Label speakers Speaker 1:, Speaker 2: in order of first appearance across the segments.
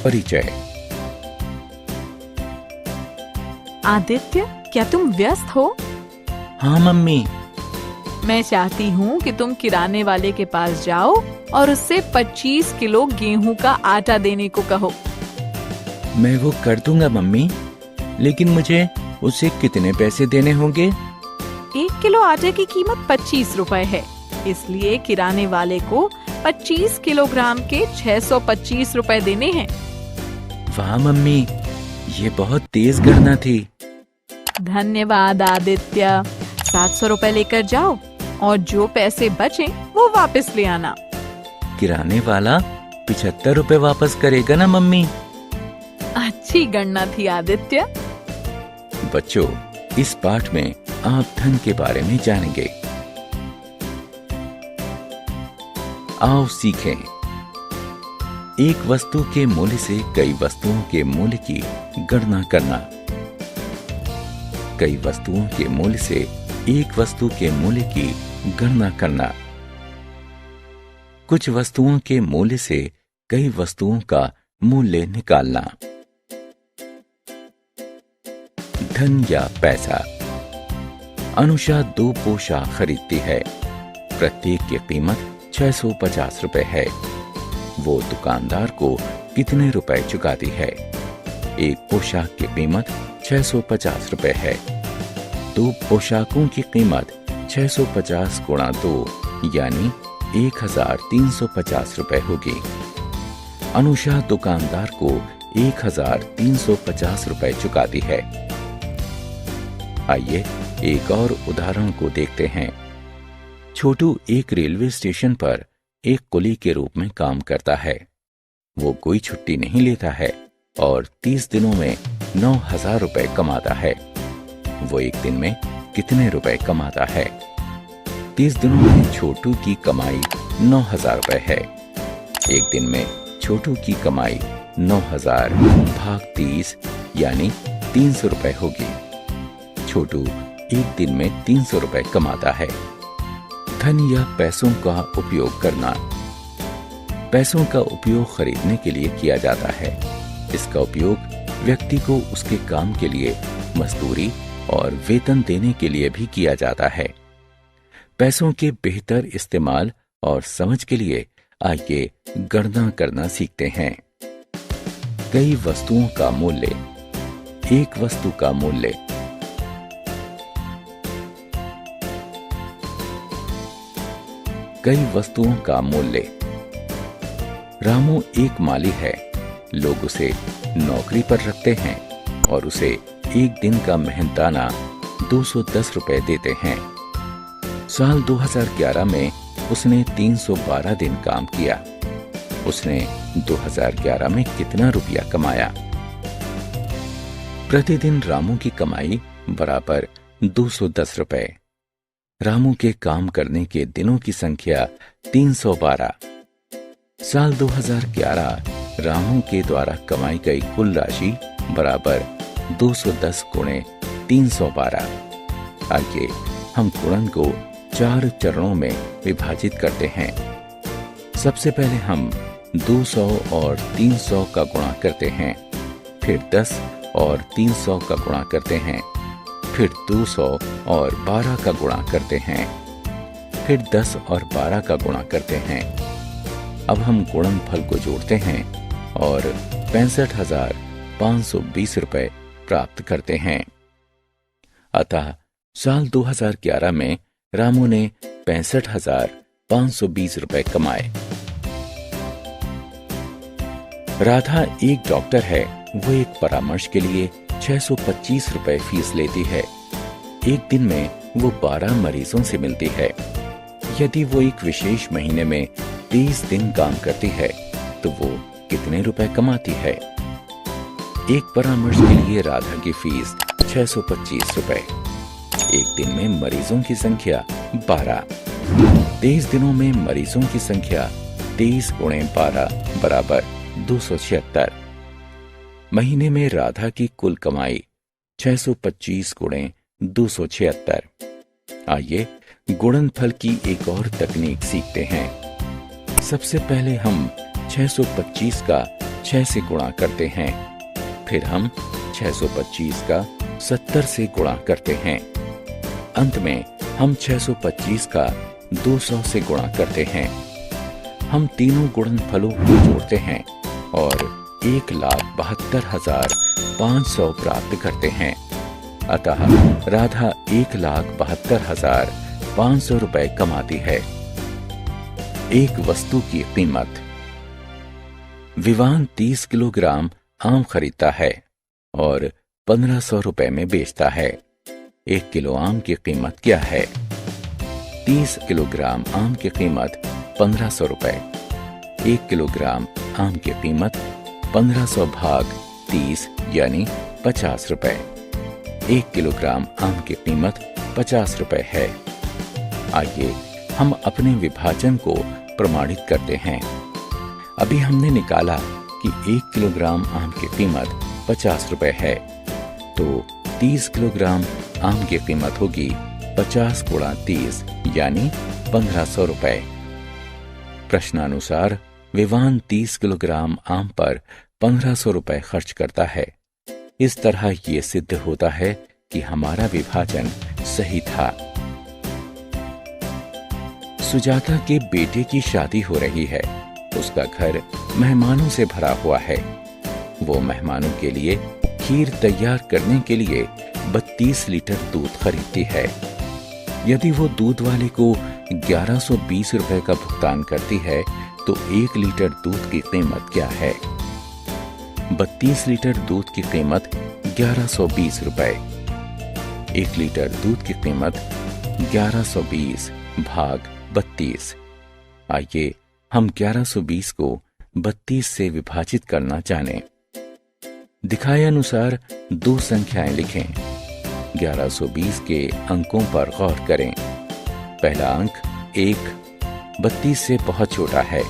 Speaker 1: परिचय।
Speaker 2: आदित्य, क्या तुम व्यस्त हो?
Speaker 1: हाँ मम्मी।
Speaker 2: मैं चाहती हूँ कि तुम किराने वाले के पास जाओ और उससे 25 किलो गेहूं का आटा देने को कहो।
Speaker 1: मैं वो कर दूंगा मम्मी, लेकिन मुझे उससे कितने पैसे देने होंगे?
Speaker 2: 1 किलो आटे की कीमत 25 रुपए है, इसलिए किराने वाले को 25 किलोग्राम के 625 रुपए देने हैं।
Speaker 1: वाह मम्मी, ये बहुत तेज गणना थी।
Speaker 2: धन्यवाद आदित्य। 700 रुपए लेकर जाओ और जो पैसे बचे वो वापस ले आना।
Speaker 1: किराने वाला 75 रुपए वापस करेगा ना मम्मी?
Speaker 2: अच्छी गणना थी आदित्य।
Speaker 1: बच्चों, इस पाठ में आप धन के बारे में जानेंगे। आओ सीखें। एक वस्तु के मूल्य से कई वस्तुओं के मूल्य की गणना करना। कई वस्तुओं के मूल्य से एक वस्तु के मूल्य की गणना करना। कुछ वस्तुओं के मूल्य से कई वस्तुओं का मूल्य निकालना। धन या पैसा। अनुषा 2 पोशाक खरीदती है। प्रत्येक की कीमत 650 रुपए है। वो दुकानदार को कितने रुपए चुकाती है? एक पोशाक की कीमत 650 रुपए है। 2 पोशाकों की कीमत 650 गुणा 2 यानी 1350 रुपए होगी। अनुषा दुकानदार को 1350 रुपए चुकाती है। आइए एक और उदाहरण को देखते हैं। छोटू एक रेलवे स्टेशन पर एक कुली के रूप में काम करता है। वो कोई छुट्टी नहीं लेता है और 30 दिनों में 9,000 रुपए कमाता है। वो एक दिन में कितने रुपए कमाता है? 30 दिनों में छोटू की कमाई 9,000 रुपए है। एक दिन में छोटू की कमाई 9,000 भाग 30 यानी 300 रुपए होगी। छोटू एक दिन में 300 रुपए कमाता है। धन या पैसों का उपयोग करना। पैसों का उपयोग खरीदने के लिए किया जाता है। इसका उपयोग व्यक्ति को उसके काम के लिए मजदूरी और वेतन देने के लिए भी किया जाता है। पैसों के बेहतर इस्तेमाल और समझ के लिए आइए गणना करना सीखते हैं। कई वस्तुओं का मूल्य। एक वस्तु का मूल्य। कई वस्तुओं का मूल्य। रामू एक माली है। लोग उसे नौकरी पर रखते हैं और उसे एक दिन का मेहनताना 210 रुपए देते हैं। साल 2011 में उसने 312 दिन काम किया। उसने 2011 में कितना रुपया कमाया? प्रतिदिन रामू की कमाई बराबर 210 रुपए। रामू के काम करने के दिनों की संख्या 312। साल 2011 रामू के द्वारा कमाई गई कुल राशि बराबर 210 गुणे 312। आइए हम गुणन को 4 चरणों में विभाजित करते हैं। सबसे पहले हम 200 और 300 का गुणा करते हैं, फिर 10 और 300 का गुणा करते हैं, फिर 200 और 12 का गुणा करते हैं, फिर 10 और 12 का गुणा करते हैं। अब हम गुणनफल को जोड़ते हैं और 65,520 रुपए प्राप्त करते हैं। अतः साल 2011 में रामू ने 65,520 रुपए कमाए। राधा एक डॉक्टर है। वो एक परामर्श के लिए 625 रुपए फीस लेती है। एक दिन में वो 12 मरीजों से मिलती है। यदि वो एक विशेष महीने में 30 दिन काम करती है तो वो कितने रुपए कमाती है? एक परामर्श के लिए राधा की फीस 625 रुपए। एक दिन में मरीजों की संख्या 12। 23 दिनों में मरीजों की संख्या 23 गुणे 12 बराबर 276। महीने में राधा की कुल कमाई 625 गुणे 276। आइए गुणनफल की एक और तकनीक सीखते हैं। सबसे पहले हम 625 का 6 से गुणा करते हैं। फिर हम 625 का 70 से गुणा करते हैं। अंत में हम 625 का 200 से गुणा करते हैं। हम तीनों गुणनफलों को जोड़ते हैं और 1,72,500 प्राप्त करते हैं। अतः राधा 1,72,500 रुपए कमाती है। एक वस्तु की कीमत। विवान 30 किलोग्राम आम खरीदता है और 1500 रुपए में बेचता है। 1 किलो आम की कीमत क्या है? 30 किलोग्राम आम की कीमत 1500 रुपए। 1 किलोग्राम आम की कीमत 1500 भाग 30 यानी 50 रुपए। 1 किलोग्राम आम की कीमत 50 रुपए है। आइए हम अपने विभाजन को प्रमाणित करते हैं। अभी हमने निकाला कि 1 किलोग्राम आम की कीमत 50 रुपए है, तो 30 किलोग्राम आम की कीमत होगी 50 गुणा 30 यानी 1500 रुपए। प्रश्नानुसार विवान 30 किलोग्राम आम पर 1500 रुपए खर्च करता है। इस तरह ये सिद्ध होता है कि हमारा विभाजन सही था। सुजाता के बेटे की शादी हो रही है। उसका घर मेहमानों से भरा हुआ है। वो मेहमानों के लिए खीर तैयार करने के लिए 32 लीटर दूध खरीदती है। यदि वो दूध वाले को 1120 रुपए का भुगतान करती है तो 1 लीटर दूध की कीमत क्या है? 32 लीटर दूध की कीमत 1120 रुपए। 1 लीटर दूध की कीमत 1120 भाग 32। आइए हम 1120 को 32 से विभाजित करना जानें। दिखाए अनुसार दो संख्याएं लिखें। 1120 के अंकों पर गौर करें। पहला अंक 1 32 से बहुत छोटा है।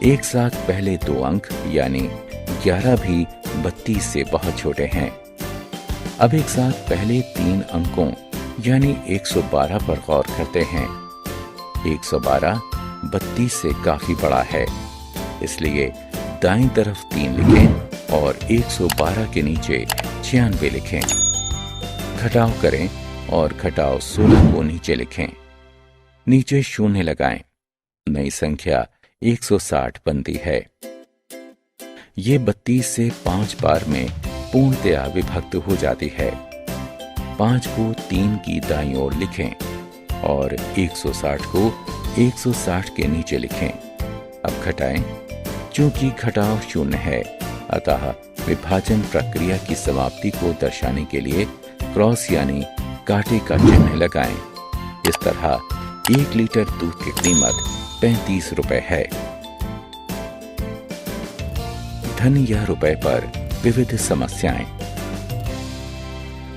Speaker 1: एक साथ पहले दो अंक यानी 11 भी 32 से बहुत छोटे हैं। अब एक साथ पहले 3 अंकों यानी 112 पर गौर करते हैं। 112 32 से काफी बड़ा है, इसलिए दाईं तरफ 3 लिखें और 112 के नीचे 96 लिखें। घटाव करें और घटाव 16 को नीचे लिखें। नीचे शून्य लगाएं। नई संख्या 160 बनती है। ये 32 से 5 बार में पूर्णतया विभक्त हो जाती है। 5 को 3 की दाईं ओर लिखें और 160 को 160 के नीचे लिखें। अब घटाएं। चूंकि घटाव शून्य है, अतः विभाजन प्रक्रिया की समाप्ति को दर्शाने के लिए क्रॉस यानी कांटे का चिन्ह लगाएं। इस तरह 1 लीटर दूध की कीमत 35 रुपए है। धन या रुपए पर विविध समस्याएं।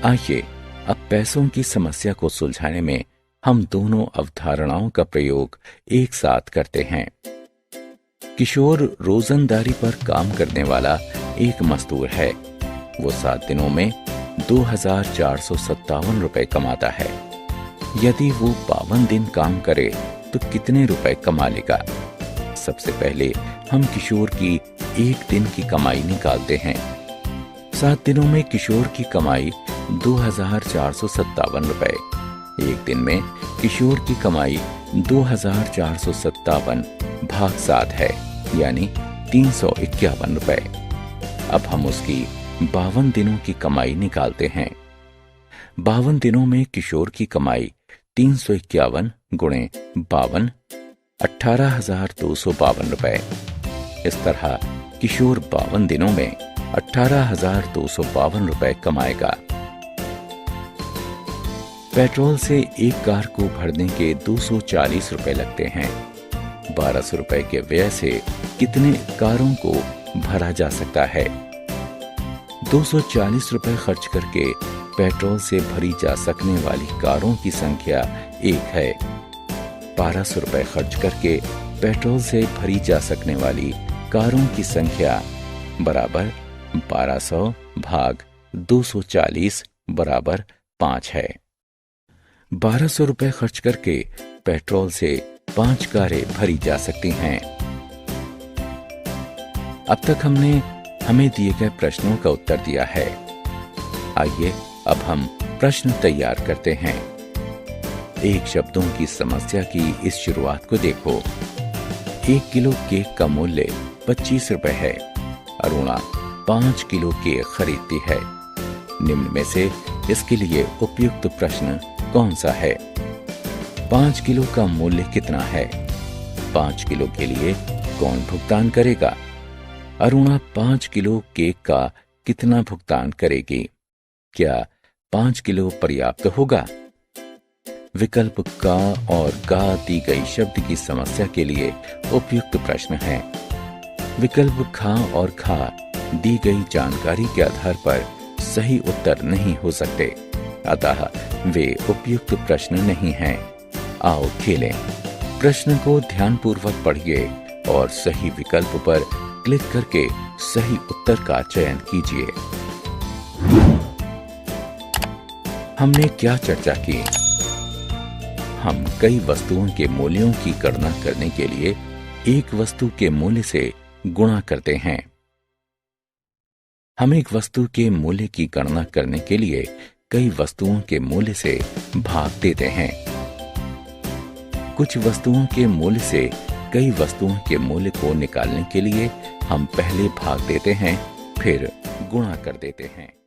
Speaker 1: आइए अब पैसों की समस्या को सुलझाने में हम दोनों अवधारणाओं का प्रयोग एक साथ करते हैं। किशोर रोजंदारी पर काम करने वाला एक मजदूर है। वो 7 दिनों में 2457 रुपए कमाता है। यदि वो 52 दिन काम करे तो कितने रुपए कमा लेगा? सबसे पहले हम किशोर की 1 दिन की कमाई निकालते हैं। 7 दिनों में किशोर की कमाई 2457 रुपए। 1 दिन में किशोर की कमाई 2457 भाग 7 है, यानी 351 रुपए। अब हम उसकी 52 दिनों की कमाई निकालते हैं। 52 दिनों में किशोर की कमाई 351 गुणे 52 18,252 रुपए। इस तरह किशोर 52 दिनों में 18,252 रुपए कमाएगा। पेट्रोल से एक कार को भरने के 240 रुपए लगते हैं। 1200 रुपए के व्यय से कितने कारों को भरा जा सकता है? 240 रुपए खर्च करके पेट्रोल से भरी जा सकने वाली कारों की संख्या 1 है। 1200 रुपए खर्च करके पेट्रोल से भरी जा सकने वाली कारों की संख्या बराबर 1200 भाग 240 बराबर 5 है। 1200 रुपए खर्च करके पेट्रोल से 5 कारें भरी जा सकती हैं। अब तक हमने हमें दिए गए प्रश्नों का उत्तर दिया है। आइए अब हम प्रश्न तैयार करते हैं। एक शब्दों की समस्या की इस शुरुआत को देखो। 1 किलो केक का मूल्य 25 रुपए है। अरुणा 5 किलो केक खरीदती है। निम्न में से इसके लिए उपयुक्त प्रश्न कौन सा है? 5 किलो का मूल्य कितना है? 5 किलो के लिए कौन भुगतान करेगा? अरुणा 5 किलो केक का कितना भुगतान करेगी? क्या 5 किलो पर्याप्त होगा? विकल्प का और गा दी गई शब्द की समस्या के लिए उपयुक्त प्रश्न है। विकल्प खा और खा दी गई जानकारी के आधार पर सही उत्तर नहीं हो सकते, अतः वे उपयुक्त प्रश्न नहीं हैं। आओ खेलें। प्रश्न को ध्यानपूर्वक पढ़िए और सही विकल्प पर क्लिक करके सही उत्तर का चयन कीजिए। हमने क्या चर्चा की? हम कई वस्तुओं के मूल्यों की गणना करने के लिए एक वस्तु के मूल्य से गुणा करते हैं। हम एक वस्तु के मूल्य की गणना करने के लिए कई वस्तुओं के मूल्य से भाग देते हैं। कुछ वस्तुओं के मूल्य से कई वस्तुओं के मूल्य को निकालने के लिए हम पहले भाग देते हैं, फिर गुणा कर देते हैं।